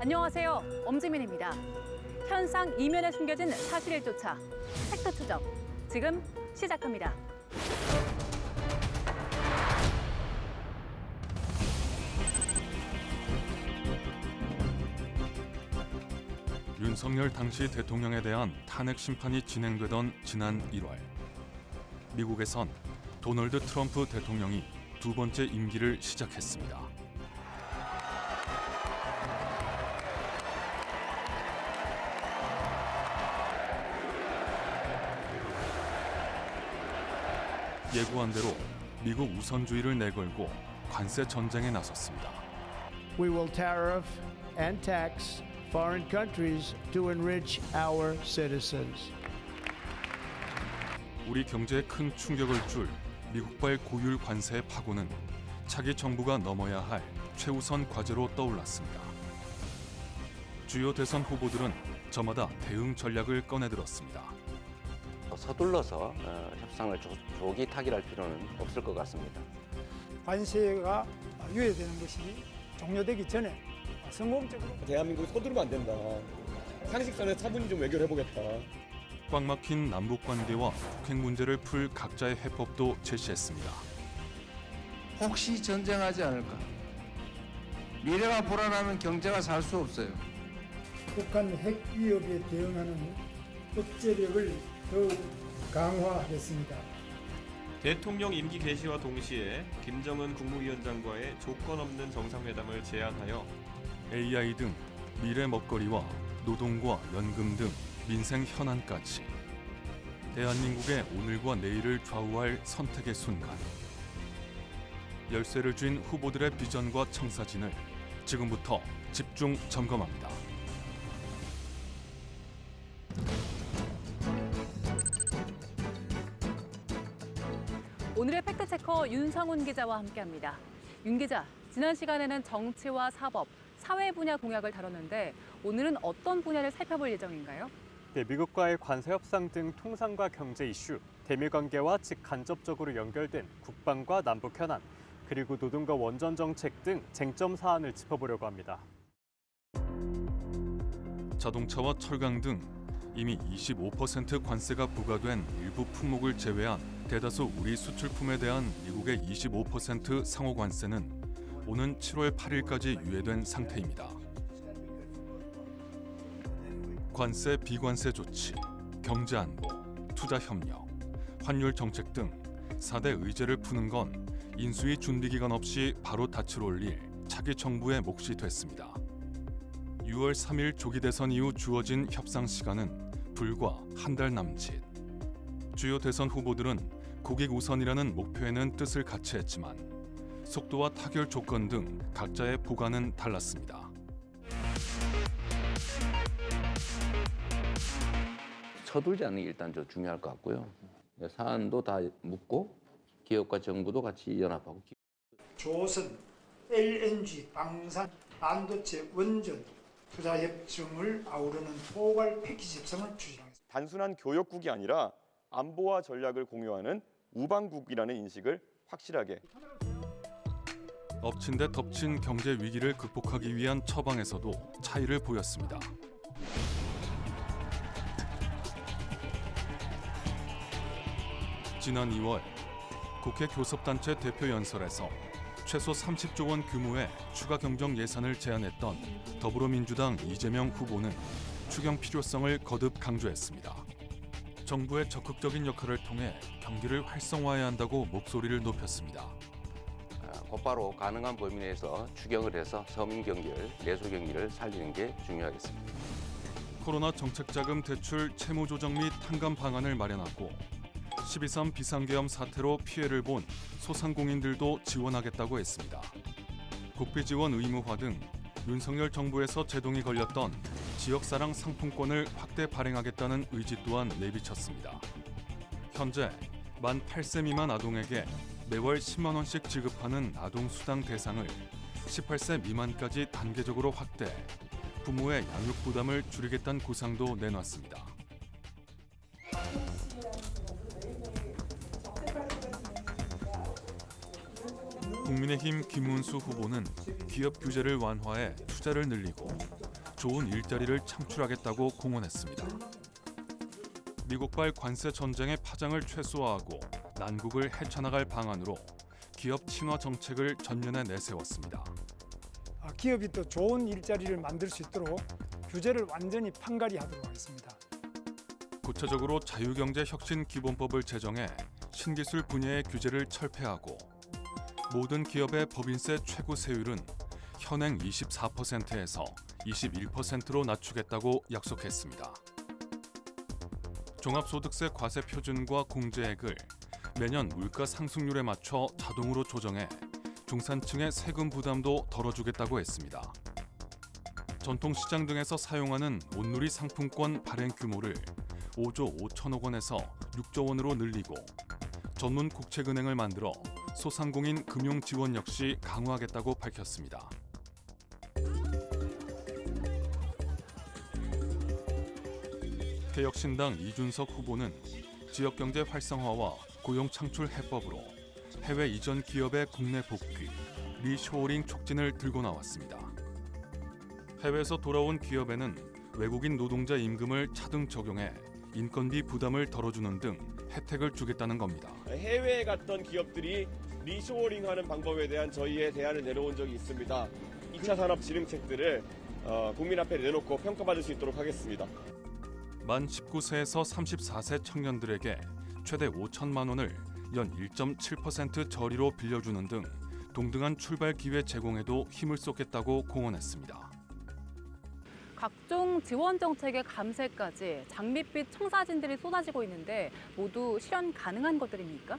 안녕하세요. 엄지민입니다. 현상 이면에 숨겨진 사실을 쫓아 팩트 추적 지금 시작합니다. 윤석열 당시 대통령에 대한 탄핵 심판이 진행되던 지난 1월, 미국에선 도널드 트럼프 대통령이 두 번째 임기를 시작했습니다. 예고한 대로 미국 우선주의를 내걸고 관세 전쟁에 나섰습니다. We will tariff and tax foreign countries to enrich our citizens. 우리 경제에 큰 충격을 줄 미국발 고율 관세의 파고는 차기 정부가 넘어야 할 최우선 과제로 떠올랐습니다. 주요 대선 후보들은 저마다 대응 전략을 꺼내들었습니다. 서둘러서 협상을 조기 타결할 필요는 없을 것 같습니다. 관세가 유예되는 것이 종료되기 전에 성공적으로 대한민국이 서두르면 안 된다. 상식선에 차분히 좀 외교해보겠다. 꽉 막힌 남북 관계와 북핵 문제를 풀 각자의 해법도 제시했습니다. 혹시 전쟁하지 않을까? 미래가 불안하면 경제가 살 수 없어요. 북한 핵 위협에 대응하는 억제력을 더욱 강화하겠습니다. 대통령 임기 개시와 동시에 김정은 국무위원장과의 조건 없는 정상회담을 제안하여 AI 등 미래 먹거리와 노동과 연금 등 민생 현안까지 대한민국의 오늘과 내일을 좌우할 선택의 순간, 열쇠를 쥔 후보들의 비전과 청사진을 지금부터 집중 점검합니다. 오늘의 팩트체커 윤성훈 기자와 함께합니다. 윤 기자, 지난 시간에는 정치와 사법, 사회 분야 공약을 다뤘는데 오늘은 어떤 분야를 살펴볼 예정인가요? 네, 미국과의 관세 협상 등 통상과 경제 이슈, 대미 관계와 직간접적으로 연결된 국방과 남북 현안, 그리고 노동과 원전 정책 등 쟁점 사안을 짚어보려고 합니다. 자동차와 철강 등 이미 25% 관세가 부과된 일부 품목을 제외한 대다수 우리 수출품에 대한 미국의 25% 상호 관세는 오는 7월 8일까지 유예된 상태입니다. 관세 비관세 조치, 경제 안보, 투자 협력, 환율 정책 등 4대 의제를 푸는 건 인수위 준비 기간 없이 바로 닻을 올릴 차기 정부의 몫이 됐습니다. 6월 3일 조기 대선 이후 주어진 협상 시간은 불과 한 달 남짓. 주요 대선 후보들은 국익 우선이라는 목표에는 뜻을 같이 했지만 속도와 타결 조건 등 각자의 보관은 달랐습니다. 서둘지 않는 게 일단 좀 중요할 것 같고요. 사안도 다 묻고 기업과 정부도 같이 연합하고. 조선, LNG, 방산, 반도체, 원전 투자 협정을 아우르는 포괄 패키지 협상을 추진하겠습니다. 단순한 교역국이 아니라 안보와 전략을 공유하는 우방국이라는 인식을 확실하게. 엎친 데 덮친 경제 위기를 극복하기 위한 처방에서도 차이를 보였습니다. 지난 2월 국회 교섭단체 대표연설에서 최소 30조 원 규모의 추가 경정 예산을 제안했던 더불어민주당 이재명 후보는 추경 필요성을 거듭 강조했습니다. 정부의 적극적인 역할을 통해 경기를 활성화해야 한다고 목소리를 높였습니다. 곧바로 가능한 범위 내에서 추경을 해서 서민 경기를, 내수 경기를 살리는 게 중요하겠습니다. 코로나 정책자금 대출 채무 조정 및 탕감 방안을 마련하고 12.3 비상계엄 사태로 피해를 본 소상공인들도 지원하겠다고 했습니다. 국비 지원 의무화 등 윤석열 정부에서 제동이 걸렸던 지역사랑 상품권을 확대 발행하겠다는 의지 또한 내비쳤습니다. 현재 만 8세 미만 아동에게 매월 10만 원씩 지급하는 아동수당 대상을 18세 미만까지 단계적으로 확대, 부모의 양육 부담을 줄이겠다는 구상도 내놨습니다. 국민의힘 김문수 후보는 기업 규제를 완화해 투자를 늘리고 좋은 일자리를 창출하겠다고 공언했습니다. 미국발 관세 전쟁의 파장을 최소화하고 난국을 헤쳐나갈 방안으로 기업 친화 정책을 전면에 내세웠습니다. 기업이 또 좋은 일자리를 만들 수 있도록 규제를 완전히 판가리하도록 하겠습니다. 구체적으로 자유경제혁신기본법을 제정해 신기술 분야의 규제를 철폐하고 모든 기업의 법인세 최고 세율은 현행 24%에서 21%로 낮추겠다고 약속했습니다. 종합소득세 과세 표준과 공제액을 매년 물가 상승률에 맞춰 자동으로 조정해 중산층의 세금 부담도 덜어주겠다고 했습니다. 전통시장 등에서 사용하는 온누리 상품권 발행 규모를 5조 5천억 원에서 6조 원으로 늘리고 전문 국책은행을 만들어 소상공인 금융 지원 역시 강화하겠다고 밝혔습니다. 개혁신당 이준석 후보는 지역경제 활성화와 고용 창출 해법으로 해외 이전 기업의 국내 복귀, 리쇼어링 촉진을 들고 나왔습니다. 해외에서 돌아온 기업에는 외국인 노동자 임금을 차등 적용해 인건비 부담을 덜어주는 등 혜택을 주겠다는 겁니다. 해외에 갔던 기업들이 리쇼어링하는 방법에 대한 저희의 대안을 내놓은 적이 있습니다. 2차 산업 진흥책들을 국민 앞에 내놓고 평가받을 수 있도록 하겠습니다. 만 19세에서 34세 청년들에게 최대 5천만 원을 연 1.7% 저리로 빌려주는 등 동등한 출발 기회 제공에도 힘을 쏟겠다고 공언했습니다. 각종 지원 정책의 감세까지 장밋빛 청사진들이 쏟아지고 있는데 모두 실현 가능한 것들입니까?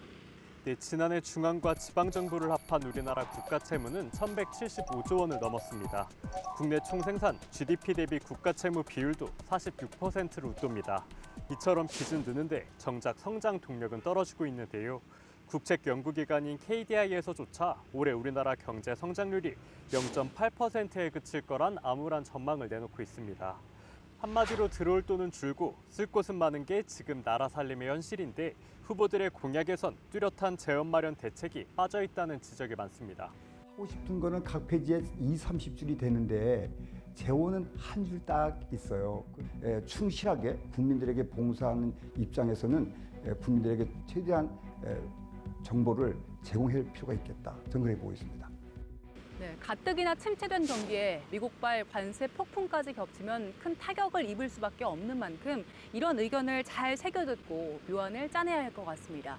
네, 지난해 중앙과 지방정부를 합한 우리나라 국가채무는 1,175조 원을 넘었습니다. 국내 총생산, GDP 대비 국가채무 비율도 46%로 웃돕니다. 이처럼 빚은 느는데 정작 성장 동력은 떨어지고 있는데요. 국책연구기관인 KDI에서조차 올해 우리나라 경제 성장률이 0.8%에 그칠 거란 암울한 전망을 내놓고 있습니다. 한마디로 들어올 돈은 줄고 쓸 곳은 많은 게 지금 나라 살림의 현실인데 후보들의 공약에선 뚜렷한 재원 마련 대책이 빠져 있다는 지적이 많습니다. 하고 싶은 거는 각 페이지에 30줄이 되는데 재원은 한 줄 딱 있어요. 충실하게 국민들에게 봉사하는 입장에서는 국민들에게 최대한 정보를 제공할 필요가 있겠다. 저는 그렇게 보고 있습니다. 네, 가뜩이나 침체된 경기에 미국발 관세 폭풍까지 겹치면 큰 타격을 입을 수밖에 없는 만큼 이런 의견을 잘 새겨듣고 묘안을 짜내야 할 것 같습니다.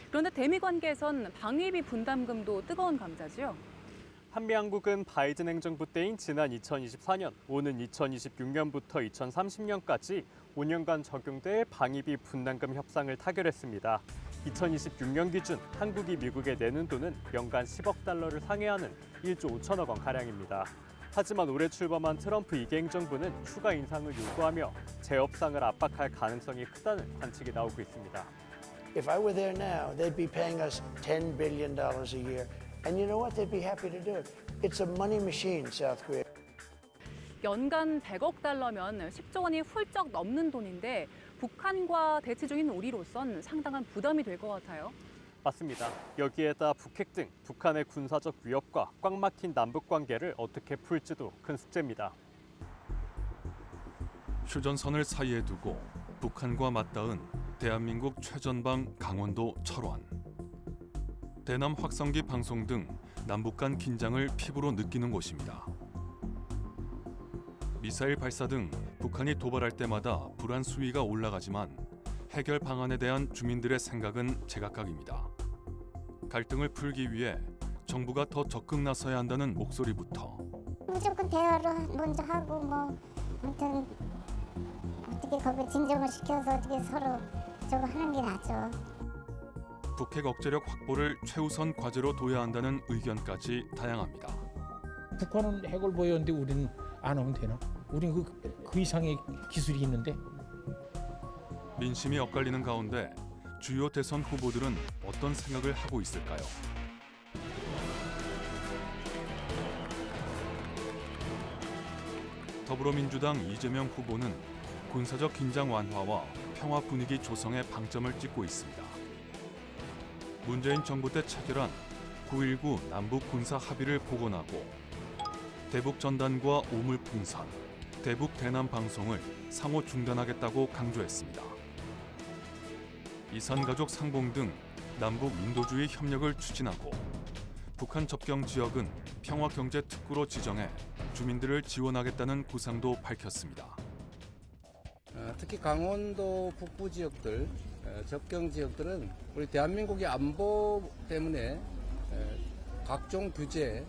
그런데 대미 관계에선 방위비 분담금도 뜨거운 감자죠. 한미양국은 바이든 행정부 때인 지난 2024년, 오는 2026년부터 2030년까지 5년간 적용될 방위비 분담금 협상을 타결했습니다. 2026년 기준 한국이 미국에 내는 돈은 연간 10억 달러를 상회하는 1조 5천억 원가량입니다. 하지만 올해 출범한 트럼프 2기 행정부는 추가 인상을 요구하며 재협상을 압박할 가능성이 크다는 관측이 나오고 있습니다. If I were there now, they'd be paying us $10 billion a year. And you know what? They'd be happy to do it. It's a money machine, South Korea. 연간 100억 달러면 10조 원이 훌쩍 넘는 돈인데 북한과 대치 중인 우리로선 상당한 부담이 될 것 같아요. 맞습니다. 여기에다 북핵 등 북한의 군사적 위협과 꽉 막힌 남북 관계를 어떻게 풀지도 큰 숙제입니다. 휴전선을 사이에 두고 북한과 맞닿은 대한민국 최전방 강원도 철원. 대남 확성기 방송 등 남북 간 긴장을 피부로 느끼는 곳입니다. 미사일 발사 등 북한이 도발할 때마다 불안 수위가 올라가지만 해결 방안에 대한 주민들의 생각은 제각각입니다. 갈등을 풀기 위해 정부가 더 적극 나서야 한다는 목소리부터 무조건 대화를 먼저 하고 뭐 아무튼 어떻게 거기 진정을 시켜서 어떻게 서로 저거 하는 게 낫죠. 북핵 억제력 확보를 최우선 과제로 둬야 한다는 의견까지 다양합니다. 북한은 핵을 보였는데 우리는 안 하면 되나? 우린 그 이상의 기술이 있는데. 민심이 엇갈리는 가운데 주요 대선 후보들은 어떤 생각을 하고 있을까요? 더불어민주당 이재명 후보는 군사적 긴장 완화와 평화 분위기 조성에 방점을 찍고 있습니다. 문재인 정부 때 체결한 9.19 남북 군사 합의를 복원하고 대북 전단과 오물 풍선, 대북 대남 방송을 상호 중단하겠다고 강조했습니다. 이산가족 상봉 등 남북 인도주의 협력을 추진하고 북한 접경 지역은 평화경제특구로 지정해 주민들을 지원하겠다는 구상도 밝혔습니다. 특히 강원도 북부 지역들, 접경 지역들은 우리 대한민국의 안보 때문에 각종 규제,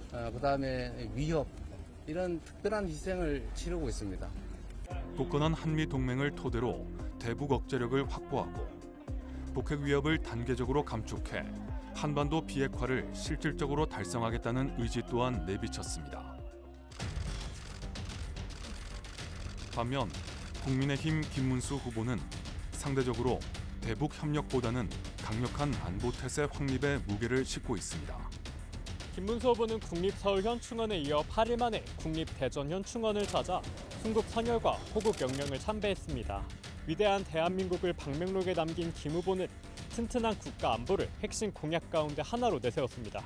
그다음에 위협 이런 특별한 희생을 치르고 있습니다. 굳건한 한미 동맹을 토대로 대북 억제력을 확보하고 북핵 위협을 단계적으로 감축해 한반도 비핵화를 실질적으로 달성하겠다는 의지 또한 내비쳤습니다. 반면 국민의힘 김문수 후보는 상대적으로 대북 협력보다는 강력한 안보 태세 확립에 무게를 싣고 있습니다. 김문수 후보는 국립서울현충원에 이어 8일 만에 국립대전현충원을 찾아 순국 선열과 호국 영령을 참배했습니다. 위대한 대한민국을 방명록에 남긴 김 후보는 튼튼한 국가 안보를 핵심 공약 가운데 하나로 내세웠습니다.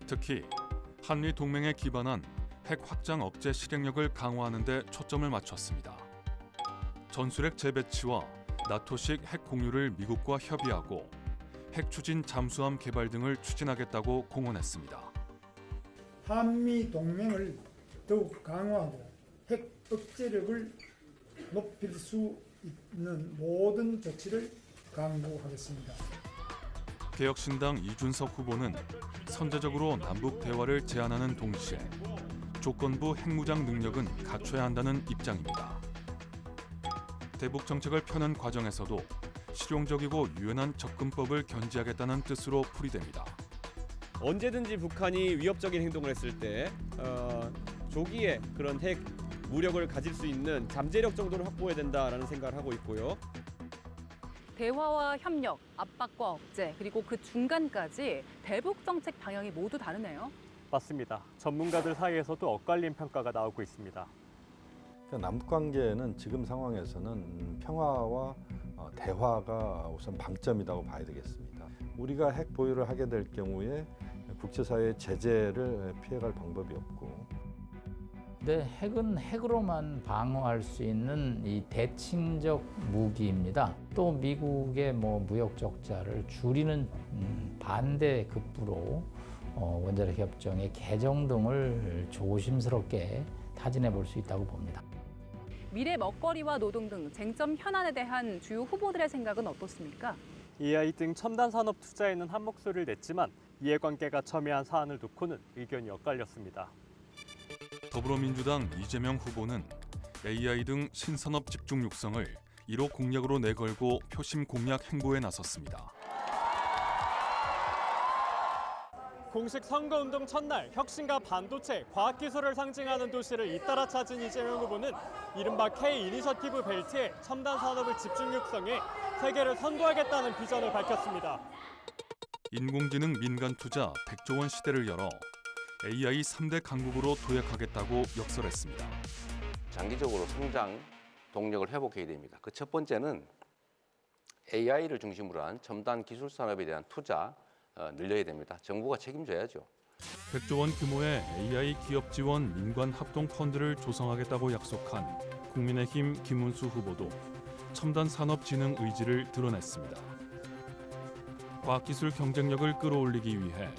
특히 한미 동맹에 기반한 핵 확장 억제 실행력을 강화하는 데 초점을 맞췄습니다. 전술핵 재배치와 나토식 핵 공유를 미국과 협의하고 핵 추진 잠수함 개발 등을 추진하겠다고 공언했습니다. 한미 동맹을 더욱 강화하고 핵 억제력을 높일 수 있는 모든 조치를 강구하겠습니다. 개혁신당 이준석 후보는 선제적으로 남북 대화를 제안하는 동시에 조건부 핵무장 능력은 갖춰야 한다는 입장입니다. 대북 정책을 펴는 과정에서도 실용적이고 유연한 접근법을 견지하겠다는 뜻으로 풀이됩니다. 언제든지 북한이 위협적인 행동을 했을 때 조기에 그런 핵 무력을 가질 수 있는 잠재력 정도를 확보해야 된다라는 생각을 하고 있고요. 대화와 협력, 압박과 억제, 그리고 그 중간까지 대북 정책 방향이 모두 다르네요. 맞습니다. 전문가들 사이에서도 엇갈린 평가가 나오고 있습니다. 남북 관계는 지금 상황에서는 평화와 대화가 우선 방점이라고 봐야 되겠습니다. 우리가 핵 보유를 하게 될 경우에 국제사회의 제재를 피해갈 방법이 없고. 근데 핵은 핵으로만 방어할 수 있는 이 대칭적 무기입니다. 또 미국의 무역 적자를 줄이는 반대 급부로 원자력 협정의 개정 등을 조심스럽게 타진해 볼 수 있다고 봅니다. 미래 먹거리와 노동 등 쟁점 현안에 대한 주요 후보들의 생각은 어떻습니까? AI 등 첨단 산업 투자에는 한 목소리를 냈지만 이해관계가 첨예한 사안을 놓고는 의견이 엇갈렸습니다. 더불어민주당 이재명 후보는 AI 등 신산업 집중 육성을 1호 공약으로 내걸고 표심 공약 행보에 나섰습니다. 공식 선거운동 첫날 혁신과 반도체, 과학기술을 상징하는 도시를 잇따라 찾은 이재명 후보는 이른바 K-이니셔티브 벨트에 첨단 산업을 집중 육성해 세계를 선도하겠다는 비전을 밝혔습니다. 인공지능 민간 투자 100조 원 시대를 열어 AI 3대 강국으로 도약하겠다고 역설했습니다. 장기적으로 성장 동력을 회복해야 됩니다. 그 첫 번째는 AI를 중심으로 한 첨단 기술 산업에 대한 투자 늘려야 됩니다. 정부가 책임져야죠. 100조 원 규모의 AI 기업 지원 민관 합동 펀드를 조성하겠다고 약속한 국민의힘 김문수 후보도 첨단 산업 진흥 의지를 드러냈습니다. 과학기술 경쟁력을 끌어올리기 위해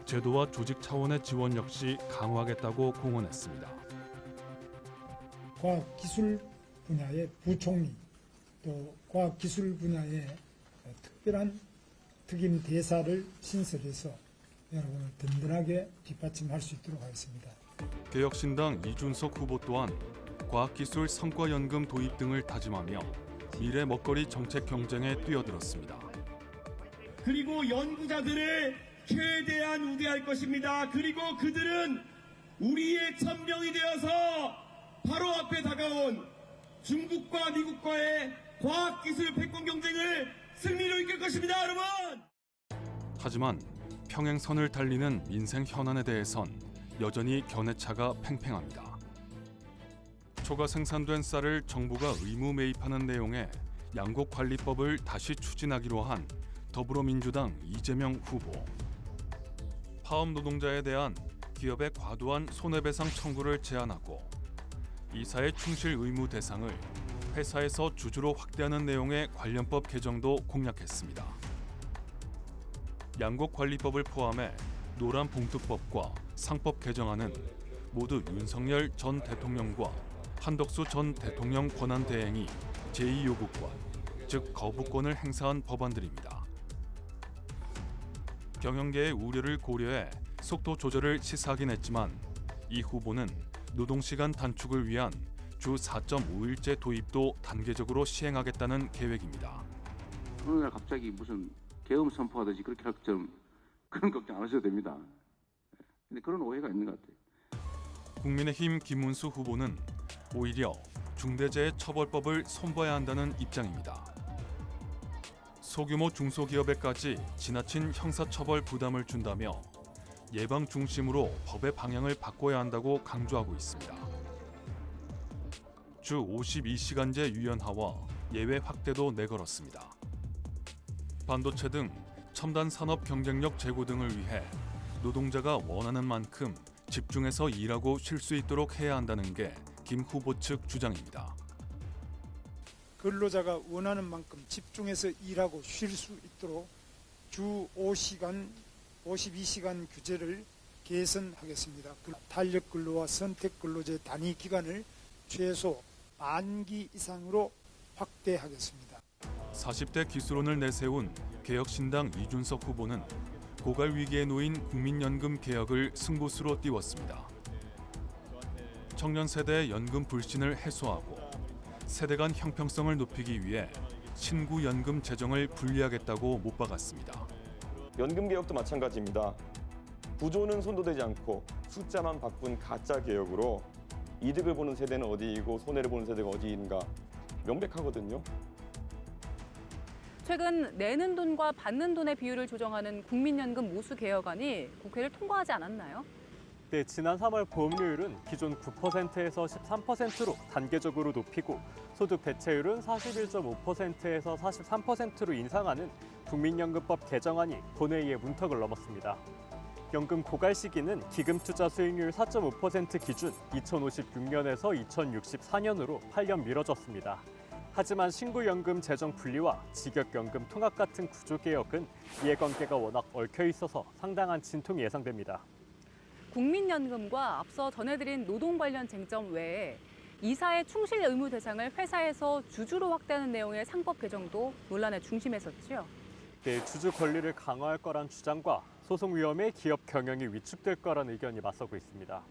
제도와 조직 차원의 지원 역시 강화하겠다고 공언했습니다. 과학기술 분야의 부총리, 또 과학기술 분야의 특별한 특임 대사를 신설해서 여러분을 든든하게 뒷받침할 수 있도록 하겠습니다. 개혁신당 이준석 후보 또한 과학기술 성과연금 도입 등을 다짐하며 미래 먹거리 정책 경쟁에 뛰어들었습니다. 그리고 연구자들을 최대한 우대할 것입니다. 그리고 그들은 우리의 천명이 되어서 바로 앞에 다가온 중국과 미국과의 과학기술 패권 경쟁을 승리로 이끌 것입니다, 여러분! 하지만 평행선을 달리는 민생 현안에 대해선 여전히 견해차가 팽팽합니다. 초과 생산된 쌀을 정부가 의무 매입하는 내용의 양곡관리법을 다시 추진하기로 한 더불어민주당 이재명 후보. 파업 노동자에 대한 기업의 과도한 손해배상 청구를 제한하고 이사의 충실 의무 대상을 회사에서 주주로 확대하는 내용의 관련법 개정도 공약했습니다. 양곡관리법을 포함해 노란봉투법과 상법 개정안은 모두 윤석열 전 대통령과 한덕수 전 대통령 권한대행이 제2요구권, 즉 거부권을 행사한 법안들입니다. 경영계의 우려를 고려해 속도 조절을 시사하긴 했지만 이 후보는 노동시간 단축을 위한 주 4.5일제 도입도 단계적으로 시행하겠다는 계획입니다. 어느 날 갑자기 무슨 계엄 선포하듯이 그렇게 할 점 그런 걱정 안 하셔도 됩니다. 근데 그런 오해가 있는 것 같아요. 국민의힘 김문수 후보는 오히려 중대재해처벌법을 손봐야 한다는 입장입니다. 소규모 중소기업에까지 지나친 형사처벌 부담을 준다며 예방 중심으로 법의 방향을 바꿔야 한다고 강조하고 있습니다. 주 52시간제 유연화와 예외 확대도 내걸었습니다. 반도체 등 첨단 산업 경쟁력 제고 등을 위해 노동자가 원하는 만큼 집중해서 일하고 쉴 수 있도록 해야 한다는 게 김 후보 측 주장입니다. 근로자가 원하는 만큼 집중해서 일하고 쉴 수 있도록 주 5시간, 52시간 규제를 개선하겠습니다. 탄력 근로와 선택 근로제 단위 기간을 최소 만기 이상으로 확대하겠습니다. 40대 기수론을 내세운 개혁신당 이준석 후보는 고갈 위기에 놓인 국민연금 개혁을 승부수로 띄웠습니다. 청년 세대의 연금 불신을 해소하고 세대 간 형평성을 높이기 위해 신구 연금 제정을 분리하겠다고 못 박았습니다. 연금 개혁도 마찬가지입니다. 구조는 손도대지 않고 숫자만 바꾼 가짜 개혁으로 이득을 보는 세대는 어디이고 손해를 보는 세대가 어디인가 명백하거든요. 최근 내는 돈과 받는 돈의 비율을 조정하는 국민연금 모수 개혁안이 국회를 통과하지 않았나요? 네, 지난 3월 보험료율은 기존 9%에서 13%로 단계적으로 높이고 소득 대체율은 41.5%에서 43%로 인상하는 국민연금법 개정안이 본회의의 문턱을 넘었습니다. 연금 고갈 시기는 기금투자 수익률 4.5% 기준 2056년에서 2064년으로 8년 미뤄졌습니다. 하지만 신구연금 재정 분리와 직역연금 통합 같은 구조개혁은 이해관계가 워낙 얽혀 있어서 상당한 진통이 예상됩니다. 국민연금과 앞서 전해드린 노동 관련 쟁점 외에 이사의 충실 의무 대상을 회사에서 주주로 확대하는 내용의 상법 개정도 논란의 중심에 섰죠. 네, 주주 권리를 강화할 거란 주장과 소송 위험에 기업 경영이 위축될 거란 의견이 맞서고 있습니다.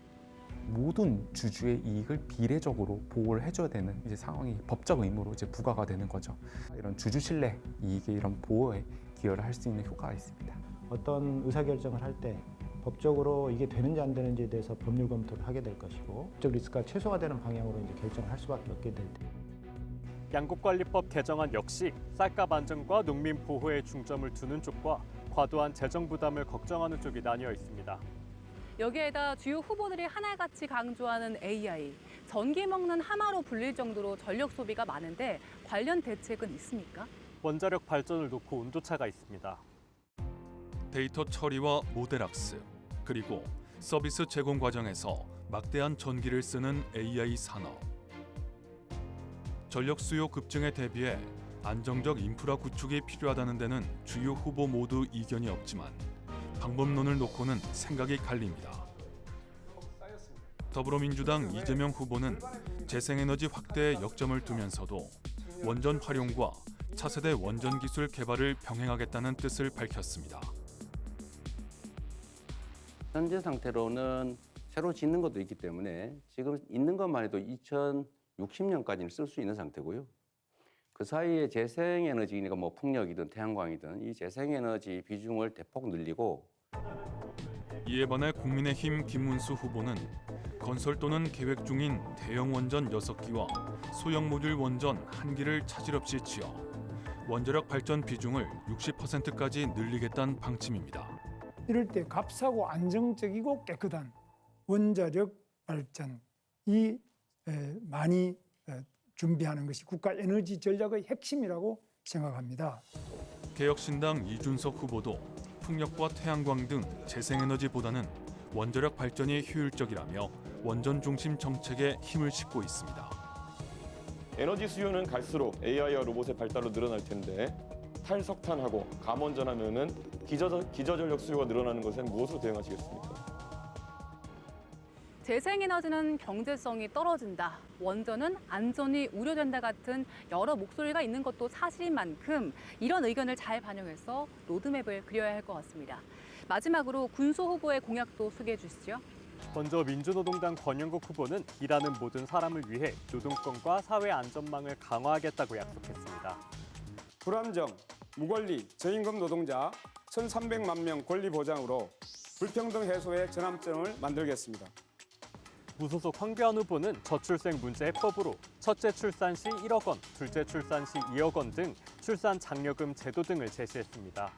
모든 주주의 이익을 비례적으로 보호를 해줘야 되는 이제 상황이 법적 의무로 이제 부과가 되는 거죠. 이런 주주 신뢰 이익의 이런 보호에 기여를 할 수 있는 효과가 있습니다. 어떤 의사결정을 할 때 법적으로 이게 되는지 안 되는지에 대해서 법률 검토를 하게 될 것이고 법적 리스크가 최소화 되는 방향으로 이제 결정을 할 수밖에 없게 될 텐데. 양곡관리법 개정안 역시 쌀값 안정과 농민 보호에 중점을 두는 쪽과 과도한 재정 부담을 걱정하는 쪽이 나뉘어 있습니다. 여기에다 주요 후보들이 하나같이 강조하는 AI, 전기 먹는 하마로 불릴 정도로 전력 소비가 많은데 관련 대책은 있습니까? 원자력 발전을 놓고 온도차가 있습니다. 데이터 처리와 모델학습, 그리고 서비스 제공 과정에서 막대한 전기를 쓰는 AI 산업. 전력 수요 급증에 대비해 안정적 인프라 구축이 필요하다는 데는 주요 후보 모두 이견이 없지만 방법론을 놓고는 생각이 갈립니다. 더불어민주당 이재명 후보는 재생에너지 확대에 역점을 두면서도 원전 활용과 차세대 원전 기술 개발을 병행하겠다는 뜻을 밝혔습니다. 현재 상태로는 새로 짓는 것도 있기 때문에 지금 있는 것만 해도 2060년까지는 쓸 수 있는 상태고요. 그 사이에 재생에너지니까 뭐 풍력이든 태양광이든 이 재생에너지 비중을 대폭 늘리고 이에 반해 국민의힘 김문수 후보는 건설 또는 계획 중인 대형 원전 6기와 소형 모듈 원전 1기를 차질 없이 지어 원자력 발전 비중을 60%까지 늘리겠다는 방침입니다. 이럴 때 값싸고 안정적이고 깨끗한 원자력 발전, 이 많이 준비하는 것이 국가 에너지 전략의 핵심이라고 생각합니다. 개혁신당 이준석 후보도 풍력과 태양광 등 재생에너지보다는 원자력 발전이 효율적이라며 원전 중심 정책에 힘을 싣고 있습니다. 에너지 수요는 갈수록 AI와 로봇의 발달로 늘어날 텐데 탈석탄하고 감원전하면은 기저전력 수요가 늘어나는 것에 무엇으로 대응하시겠습니까? 재생에너지는 경제성이 떨어진다, 원전은 안전이 우려된다 같은 여러 목소리가 있는 것도 사실인 만큼 이런 의견을 잘 반영해서 로드맵을 그려야 할 것 같습니다. 마지막으로 군소 후보의 공약도 소개해 주시죠. 먼저 민주노동당 권영국 후보는 일하는 모든 사람을 위해 노동권과 사회 안전망을 강화하겠다고 약속했습니다. 불안정, 무권리, 저임금 노동자 1,300만 명 권리 보장으로 불평등 해소의 전환점을 만들겠습니다. 무소속 황교안 후보는 저출생 문제 해법으로 첫째 출산 시 1억 원, 둘째 출산 시 2억 원 등 출산 장려금 제도 등을 제시했습니다.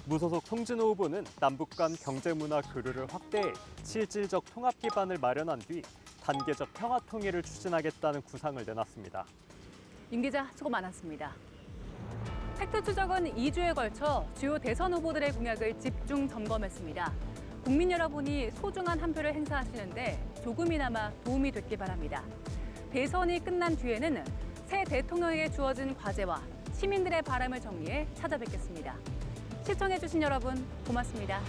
무소속 송진호 후보는 남북 간 경제문화 교류를 확대해 실질적 통합 기반을 마련한 뒤 단계적 평화 통일을 추진하겠다는 구상을 내놨습니다. 윤 기자 수고 많았습니다. 팩트 추적은 2주에 걸쳐 주요 대선 후보들의 공약을 집중 점검했습니다. 국민 여러분이 소중한 한 표를 행사하시는데 조금이나마 도움이 됐길 바랍니다. 대선이 끝난 뒤에는 새 대통령에게 주어진 과제와 시민들의 바람을 정리해 찾아뵙겠습니다. 시청해주신 여러분 고맙습니다.